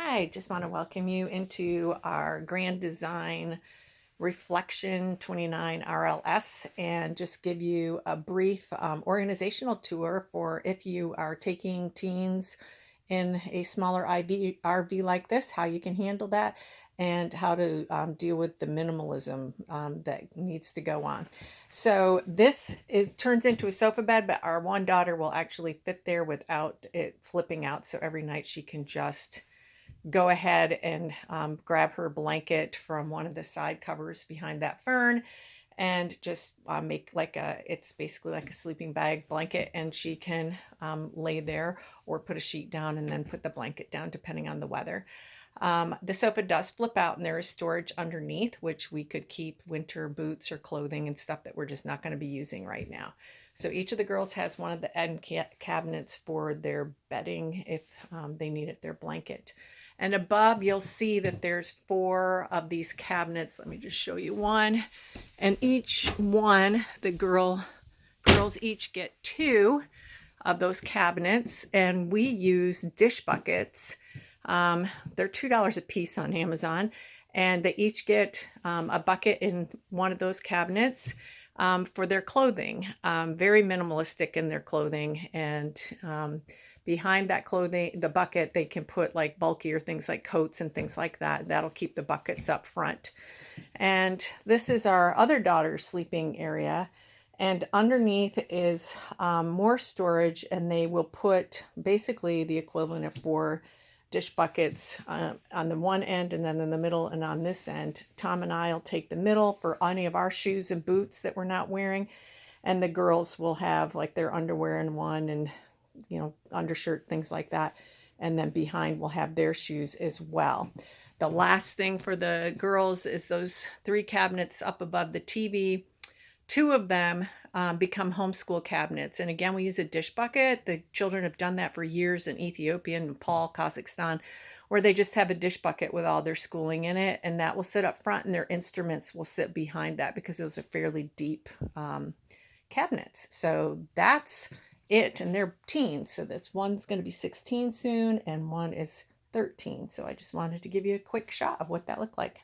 Hi, just want to welcome you into our Grand Design Reflection 29 RLS and just give you a brief organizational tour for if you are taking teens in a smaller RV like this, how you can handle that and how to deal with the minimalism that needs to go on. So this turns into a sofa bed, but our one daughter will actually fit there without it flipping out. So every night she can just go ahead and grab her blanket from one of the side covers behind that fern and just make it's basically like a sleeping bag blanket, and she can lay there or put a sheet down and then put the blanket down depending on the weather. The sofa does flip out and there is storage underneath, which we could keep winter boots or clothing and stuff that we're just not going to be using right now. So each of the girls has one of the end cabinets for their bedding if they need it, their blanket. And above, you'll see that there's 4 of these cabinets. Let me just show you one. And each one, girls each get 2 of those cabinets. And we use dish buckets. They're $2 a piece on Amazon. And they each get a bucket in one of those cabinets for their clothing. Very minimalistic in their clothing. And behind that clothing, the bucket, they can put like bulkier things like coats and things like that. That'll keep the buckets up front. And this is our other daughter's sleeping area. And underneath is more storage, and they will put basically the equivalent of 4 dish buckets on the one end and then in the middle and on this end. Tom and I will take the middle for any of our shoes and boots that we're not wearing. And the girls will have like their underwear in one and undershirt, things like that. And then behind we'll have their shoes as well. The last thing for the girls is those 3 cabinets up above the TV. 2 of them become homeschool cabinets. And again, we use a dish bucket. The children have done that for years in Ethiopia and Nepal, Kazakhstan, where they just have a dish bucket with all their schooling in it. And that will sit up front and their instruments will sit behind that because those are fairly deep cabinets. So that's it. And they're teens. So that's one's going to be 16 soon and one is 13. So I just wanted to give you a quick shot of what that looked like.